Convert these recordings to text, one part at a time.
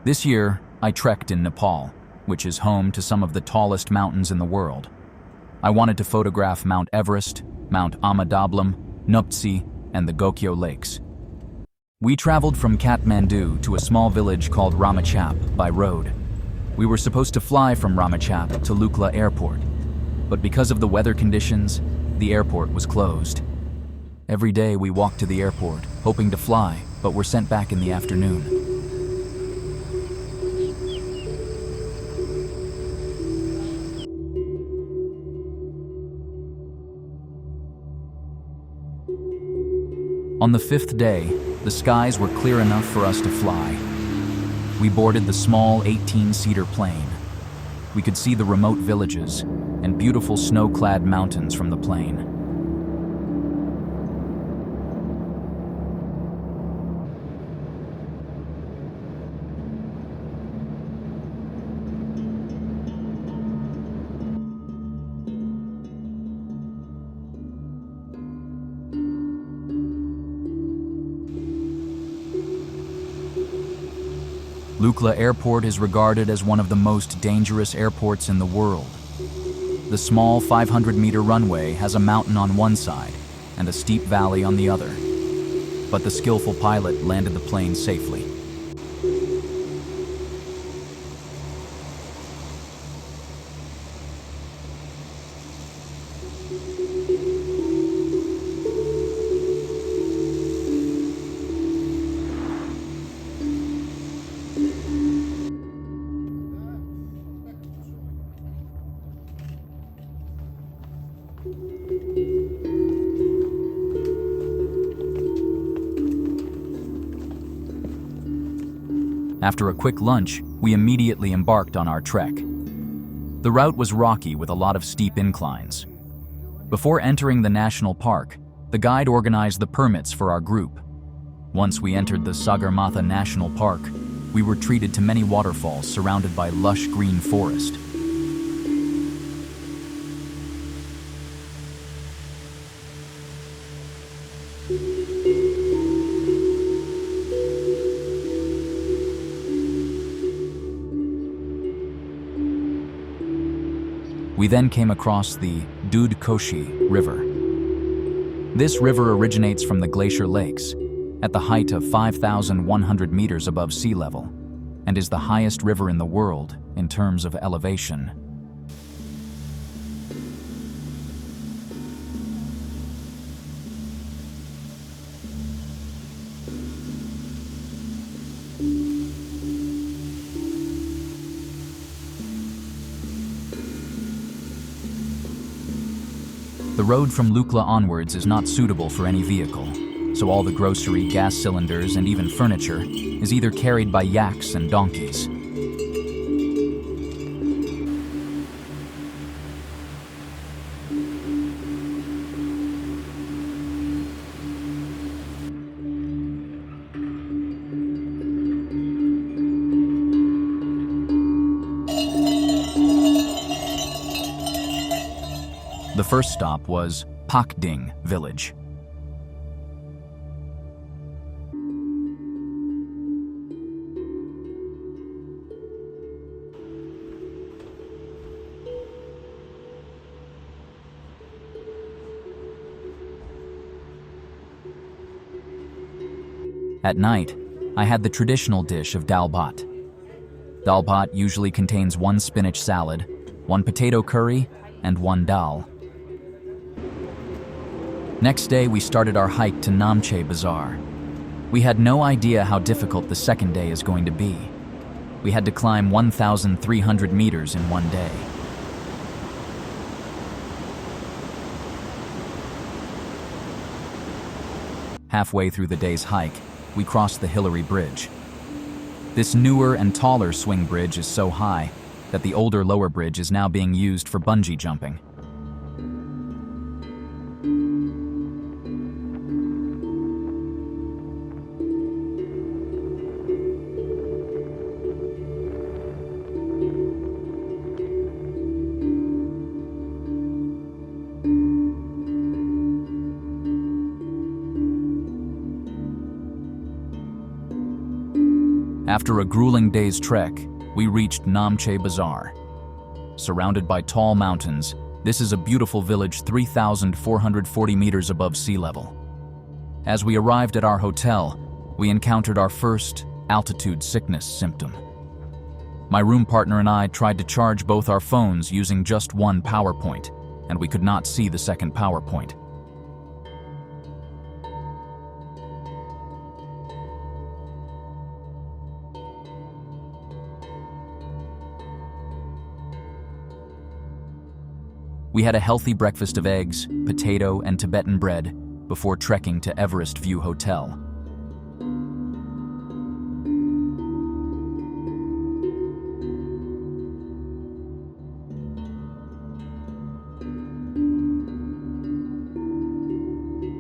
This year, I trekked in Nepal, which is home to some of the tallest mountains in the world. I wanted to photograph Mount Everest, Mount Ama Dablam, Nuptse, and the Gokyo Lakes. We traveled from Kathmandu to a small village called Ramechhap by road. We were supposed to fly from Ramechhap to Lukla airport, but because of the weather conditions, the airport was closed. Every day we walked to the airport, hoping to fly, but were sent back in the afternoon. On the fifth day, the skies were clear enough for us to fly. We boarded the small 18-seater plane. We could see the remote villages and beautiful snow-clad mountains from the plane. Lukla Airport is regarded as one of the most dangerous airports in the world. The small 500-meter runway has a mountain on one side and a steep valley on the other, but the skillful pilot landed the plane safely. After a quick lunch, we immediately embarked on our trek. The route was rocky with a lot of steep inclines. Before entering the national park, the guide organized the permits for our group. Once we entered the Sagarmatha National Park, we were treated to many waterfalls surrounded by lush green forest. We then came across the Dingboche River. This river originates from the Glacier Lakes, at the height of 5,100 meters above sea level, and is the highest river in the world in terms of elevation. The road from Lukla onwards is not suitable for any vehicle, so all the grocery, gas cylinders, and even furniture is either carried by yaks and donkeys. The first stop was Pakding village. At night, I had the traditional dish of dal bhat. Dal bhat usually contains one spinach salad, one potato curry, and one dal. Next day, we started our hike to Namche Bazaar. We had no idea how difficult the second day is going to be. We had to climb 1,300 meters in one day. Halfway through the day's hike, we crossed the Hillary Bridge. This newer and taller swing bridge is so high that the older lower bridge is now being used for bungee jumping. After a grueling day's trek, we reached Namche Bazaar. Surrounded by tall mountains, this is a beautiful village 3,440 meters above sea level. As we arrived at our hotel, we encountered our first altitude sickness symptom. My room partner and I tried to charge both our phones using just one power point, and we could not see the second power point. We had a healthy breakfast of eggs, potato, and Tibetan bread before trekking to Everest View Hotel.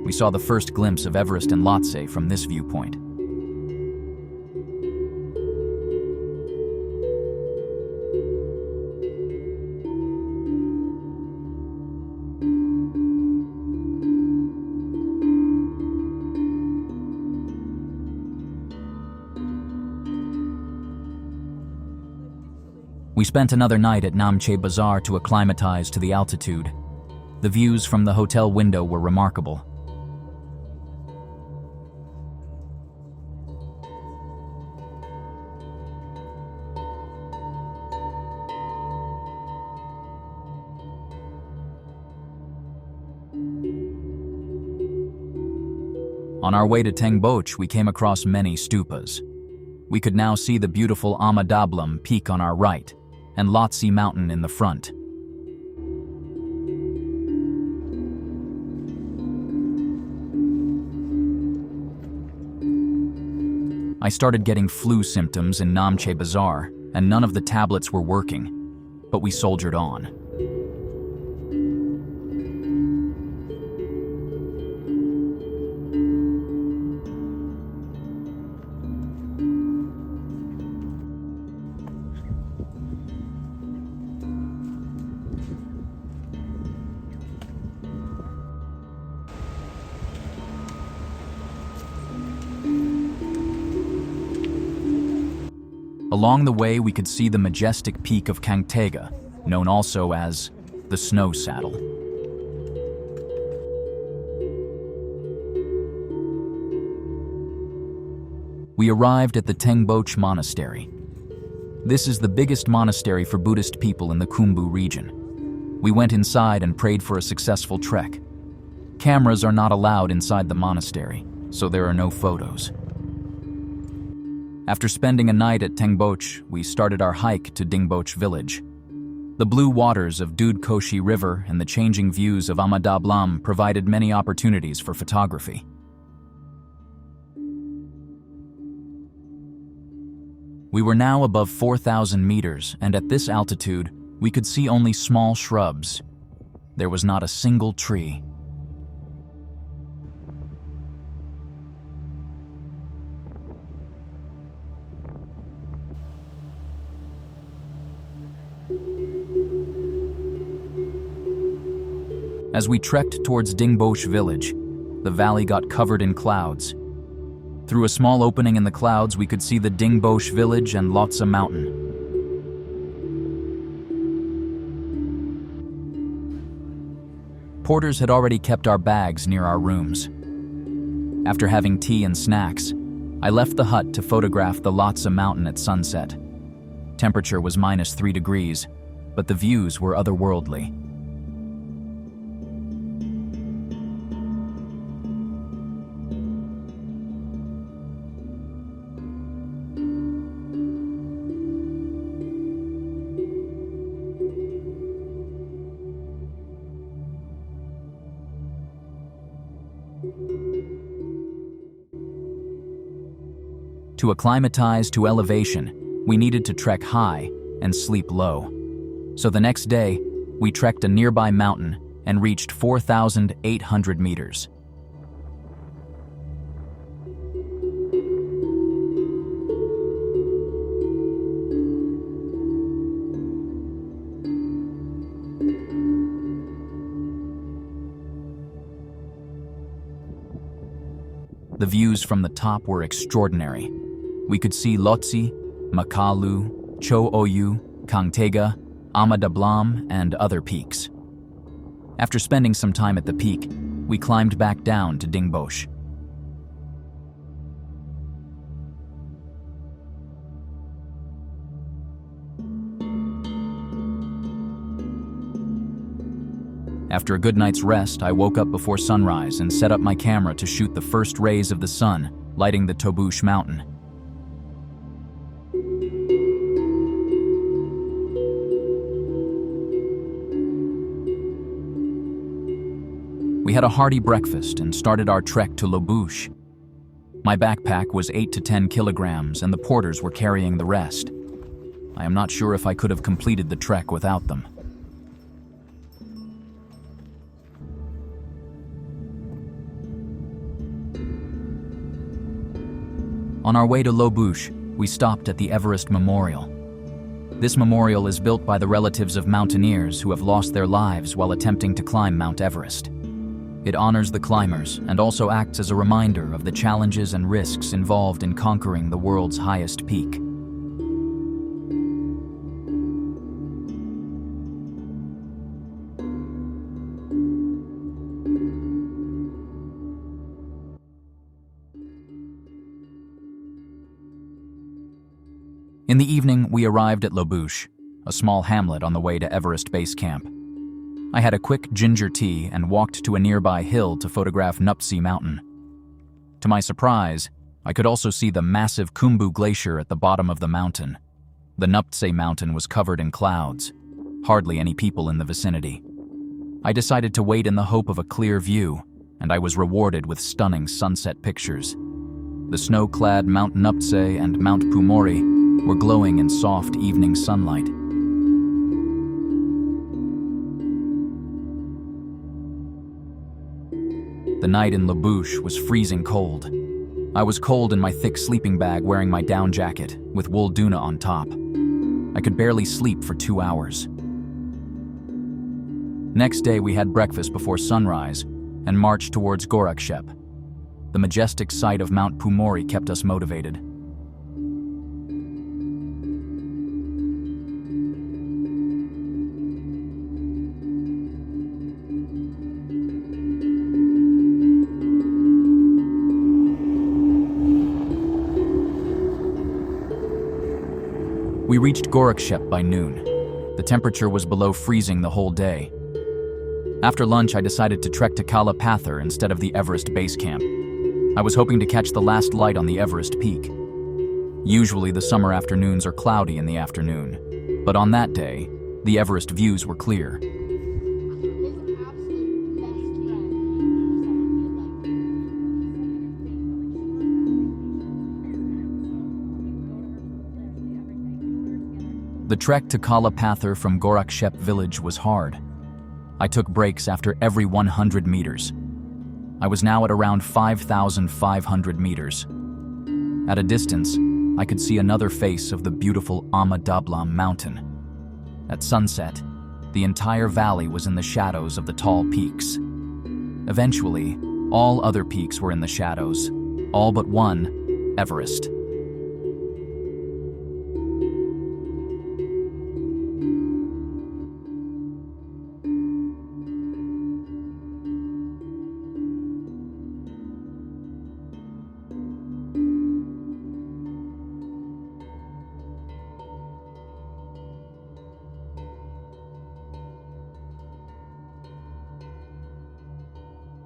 We saw the first glimpse of Everest and Lhotse from this viewpoint. We spent another night at Namche Bazaar to acclimatize to the altitude. The views from the hotel window were remarkable. On our way to Dingboche, we came across many stupas. We could now see the beautiful Ama Dablam peak on our right, and Lhotse Mountain in the front. I started getting flu symptoms in Namche Bazaar, and none of the tablets were working, but we soldiered on. Along the way, we could see the majestic peak of Kangtega, known also as the Snow Saddle. We arrived at the Dingboche Monastery. This is the biggest monastery for Buddhist people in the Khumbu region. We went inside and prayed for a successful trek. Cameras are not allowed inside the monastery, so there are no photos. After spending a night at Dingboche, we started our hike to Dingboche village. The blue waters of Dingboche River and the changing views of Ama Dablam provided many opportunities for photography. We were now above 4,000 meters, and at this altitude, we could see only small shrubs. There was not a single tree. As we trekked towards Dingboche village, the valley got covered in clouds. Through a small opening in the clouds, we could see the Dingboche village and Lhotse mountain. Porters had already kept our bags near our rooms. After having tea and snacks, I left the hut to photograph the Lhotse mountain at sunset. Temperature was -3 degrees, but the views were otherworldly. To acclimatize to elevation, we needed to trek high and sleep low. So the next day, we trekked a nearby mountain and reached 4,800 meters. The views from the top were extraordinary. We could see Lhotse, Makalu, Cho-Oyu, Kangtega, Ama Dablam, and other peaks. After spending some time at the peak, we climbed back down to Dingboche. After a good night's rest, I woke up before sunrise and set up my camera to shoot the first rays of the sun, lighting the Dingboche mountain. We had a hearty breakfast and started our trek to Dingboche. My backpack was 8 to 10 kilograms and the porters were carrying the rest. I am not sure if I could have completed the trek without them. On our way to Dingboche, we stopped at the Everest Memorial. This memorial is built by the relatives of mountaineers who have lost their lives while attempting to climb Mount Everest. It honors the climbers and also acts as a reminder of the challenges and risks involved in conquering the world's highest peak. In the evening, we arrived at Dingboche, a small hamlet on the way to Everest Base Camp. I had a quick ginger tea and walked to a nearby hill to photograph Nuptse Mountain. To my surprise, I could also see the massive Khumbu Glacier at the bottom of the mountain. The Nuptse Mountain was covered in clouds, hardly any people in the vicinity. I decided to wait in the hope of a clear view, and I was rewarded with stunning sunset pictures. The snow-clad Mount Nuptse and Mount Pumori were glowing in soft evening sunlight. The night in Dingboche was freezing cold. I was cold in my thick sleeping bag wearing my down jacket with wool doona on top. I could barely sleep for 2 hours. Next day we had breakfast before sunrise and marched towards Gorakshep. The majestic sight of Mount Pumori kept us motivated. We reached Gorakshep by noon. The temperature was below freezing the whole day. After lunch, I decided to trek to Kala Patthar instead of the Everest Base Camp. I was hoping to catch the last light on the Everest peak. Usually the summer afternoons are cloudy in the afternoon, but on that day, the Everest views were clear. The trek to Kala Patthar from Gorakshep village was hard. I took breaks after every 100 meters. I was now at around 5,500 meters. At a distance, I could see another face of the beautiful Ama Dablam mountain. At sunset, the entire valley was in the shadows of the tall peaks. Eventually, all other peaks were in the shadows, all but one, Everest.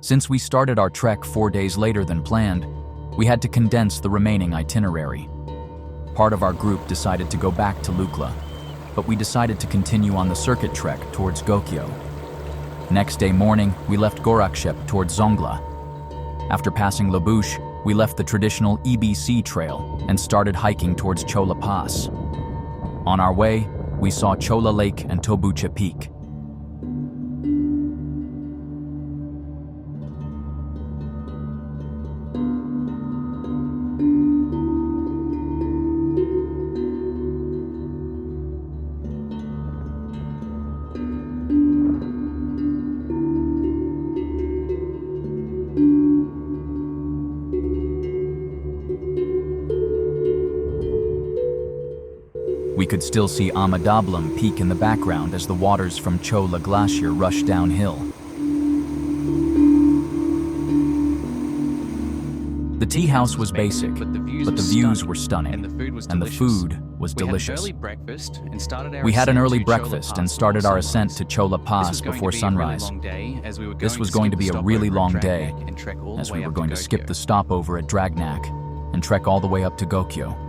Since we started our trek 4 days later than planned, we had to condense the remaining itinerary. Part of our group decided to go back to Lukla, but we decided to continue on the circuit trek towards Gokyo. Next day morning, we left Gorakshep towards Zongla. After passing Dingboche, we left the traditional EBC trail and started hiking towards Chola Pass. On our way, we saw Chola Lake and Dingboche Peak. We could still see Ama Dablam peak in the background as the waters from Chola Glacier rushed downhill. The tea house was basic, but the views were stunning, and the food was delicious. We had an early breakfast and started our ascent to Chola Pass before sunrise. This was going to be a really long day, as we were going to skip the stopover at Dragnak and trek all the way up to Gokyo.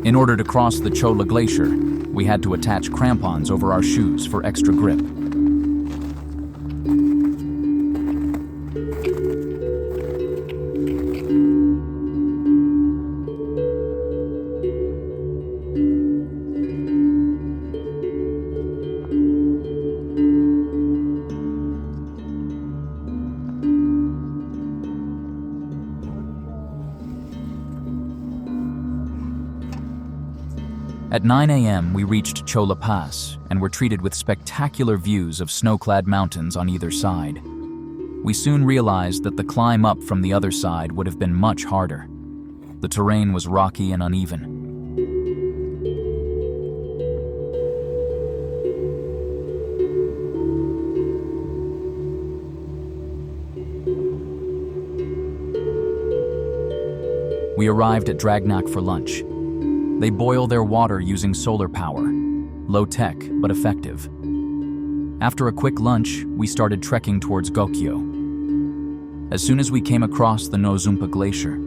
In order to cross the Chola Glacier, we had to attach crampons over our shoes for extra grip. At 9 a.m., we reached Chola Pass and were treated with spectacular views of snow-clad mountains on either side. We soon realized that the climb up from the other side would have been much harder. The terrain was rocky and uneven. We arrived at Dragnak for lunch. They boil their water using solar power, low-tech but effective. After a quick lunch, we started trekking towards Gokyo. As soon as we came across the Nozumpa Glacier,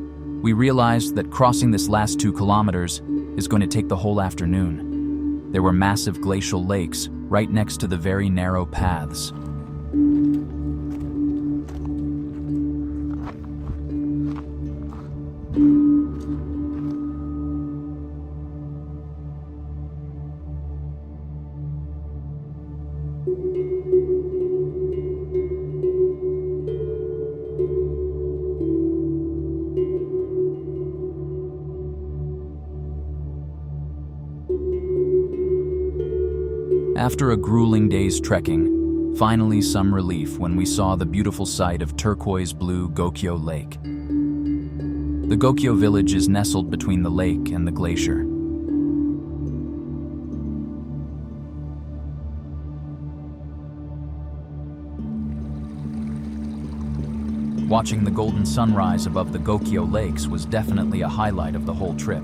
we realized that crossing this last 2 kilometers is going to take the whole afternoon. There were massive glacial lakes right next to the very narrow paths. After a grueling day's trekking, finally some relief when we saw the beautiful sight of turquoise-blue Gokyo Lake. The Gokyo village is nestled between the lake and the glacier. Watching the golden sunrise above the Gokyo Lakes was definitely a highlight of the whole trip.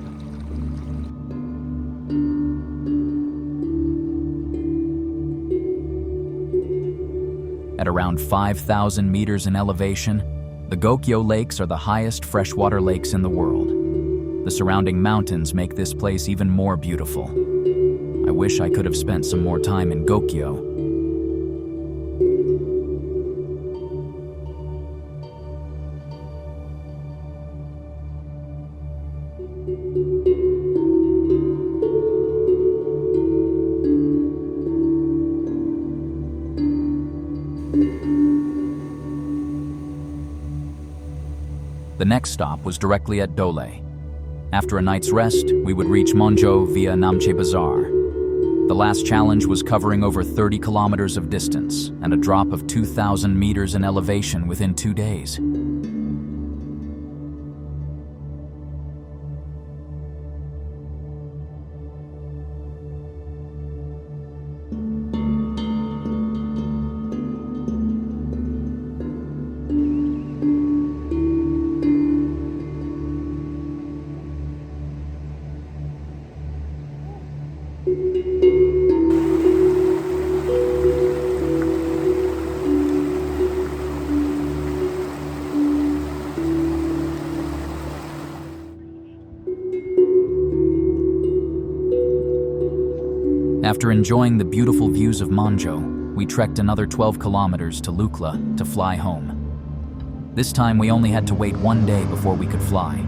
At around 5,000 meters in elevation, the Gokyo Lakes are the highest freshwater lakes in the world. The surrounding mountains make this place even more beautiful. I wish I could have spent some more time in Gokyo. The next stop was directly at Dole. After a night's rest, we would reach Monjo via Namche Bazaar. The last challenge was covering over 30 kilometers of distance and a drop of 2,000 meters in elevation within 2 days. After enjoying the beautiful views of Monjo, we trekked another 12 kilometers to Lukla to fly home. This time we only had to wait 1 day before we could fly.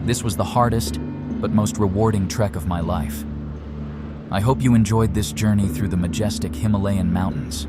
This was the hardest but most rewarding trek of my life. I hope you enjoyed this journey through the majestic Himalayan mountains.